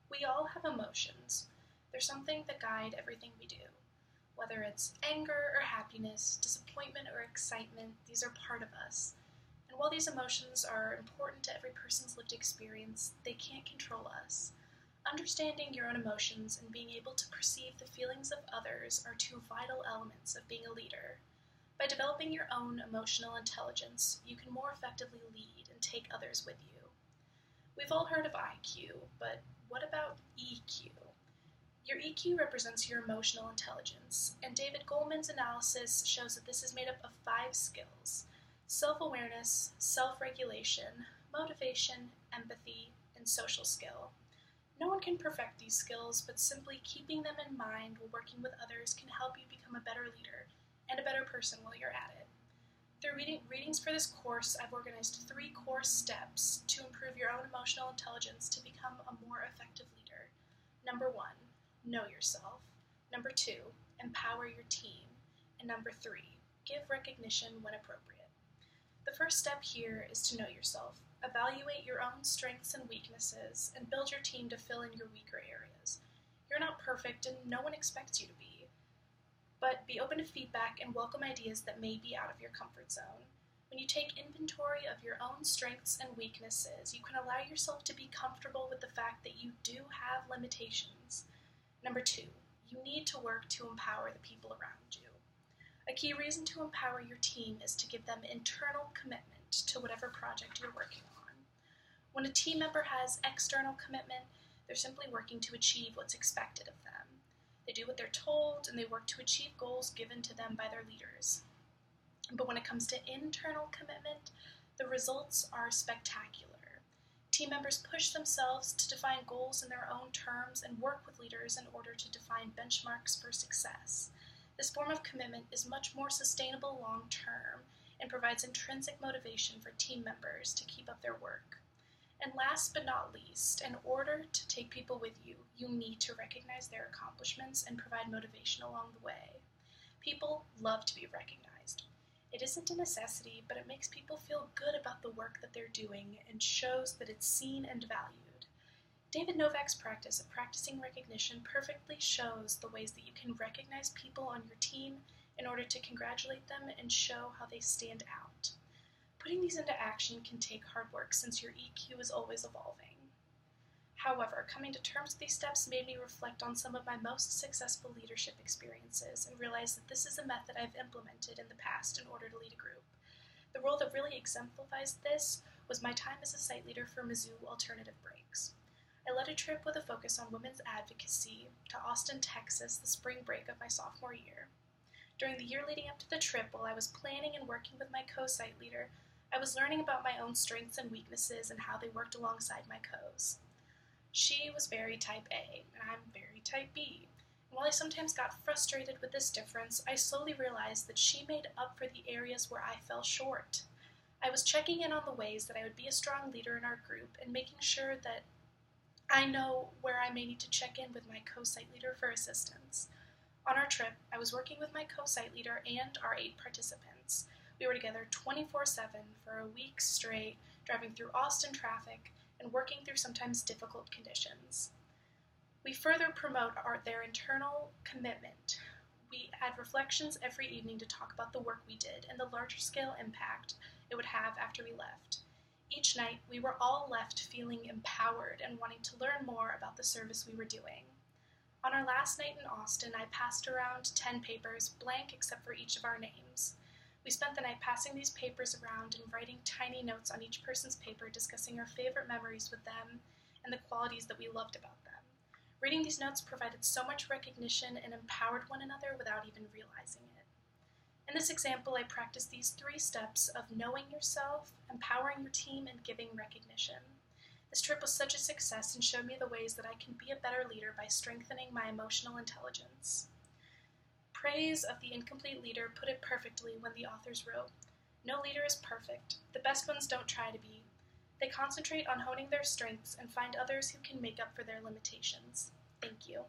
We all have emotions. They're something that guide everything we do. Whether it's anger or happiness, disappointment or excitement, these are part of us. And while these emotions are important to every person's lived experience, they can't control us. Understanding your own emotions and being able to perceive the feelings of others are two vital elements of being a leader. By developing your own emotional intelligence, you can more effectively lead and take others with you. We've all heard of IQ, but what about EQ? Your EQ represents your emotional intelligence, and David Goleman's analysis shows that this is made up of 5 skills: self-awareness, self-regulation, motivation, empathy, and social skill. No one can perfect these skills, but simply keeping them in mind while working with others can help you become a better leader and a better person while you're at it. Through readings for this course, I've organized 3 core steps to improve your own emotional intelligence to become a more effective leader. Number 1, know yourself. Number 2, empower your team. And number 3, give recognition when appropriate. The first step here is to know yourself. Evaluate your own strengths and weaknesses and build your team to fill in your weaker areas. You're not perfect and no one expects you to be. But be open to feedback and welcome ideas that may be out of your comfort zone. When you take inventory of your own strengths and weaknesses, you can allow yourself to be comfortable with the fact that you do have limitations. Number 2, you need to work to empower the people around you. A key reason to empower your team is to give them internal commitment to whatever project you're working on. When a team member has external commitment, they're simply working to achieve what's expected of them. They do what they're told, and they work to achieve goals given to them by their leaders. But when it comes to internal commitment, the results are spectacular. Team members push themselves to define goals in their own terms and work with leaders in order to define benchmarks for success. This form of commitment is much more sustainable long-term and provides intrinsic motivation for team members to keep up their work. And last but not least, in order to take people with you, you need to recognize their accomplishments and provide motivation along the way. People love to be recognized. It isn't a necessity, but it makes people feel good about the work that they're doing and shows that it's seen and valued. David Novak's practice of practicing recognition perfectly shows the ways that you can recognize people on your team in order to congratulate them and show how they stand out. Putting these into action can take hard work since your EQ is always evolving. However, coming to terms with these steps made me reflect on some of my most successful leadership experiences and realize that this is a method I've implemented in the past in order to lead a group. The role that really exemplifies this was my time as a site leader for Mizzou Alternative Breaks. I led a trip with a focus on women's advocacy to Austin, Texas, the spring break of my sophomore year. During the year leading up to the trip, while I was planning and working with my co-site leader, I was learning about my own strengths and weaknesses and how they worked alongside my co's. She was very type A, and I'm very type B. And while I sometimes got frustrated with this difference, I slowly realized that she made up for the areas where I fell short. I was checking in on the ways that I would be a strong leader in our group and making sure that I know where I may need to check in with my co-site leader for assistance. On our trip, I was working with my co-site leader and our 8 participants. We were together 24/7 for a week straight, driving through Austin traffic and working through sometimes difficult conditions. We further promote their internal commitment. We had reflections every evening to talk about the work we did and the larger scale impact it would have after we left. Each night, we were all left feeling empowered and wanting to learn more about the service we were doing. On our last night in Austin, I passed around 10 papers, blank except for each of our names. We spent the night passing these papers around and writing tiny notes on each person's paper discussing our favorite memories with them and the qualities that we loved about them. Reading these notes provided so much recognition and empowered one another without even realizing it. In this example, I practiced these 3 steps of knowing yourself, empowering your team, and giving recognition. This trip was such a success and showed me the ways that I can be a better leader by strengthening my emotional intelligence. Praise of the Incomplete Leader put it perfectly when the authors wrote, "No leader is perfect. The best ones don't try to be. They concentrate on honing their strengths and find others who can make up for their limitations." Thank you.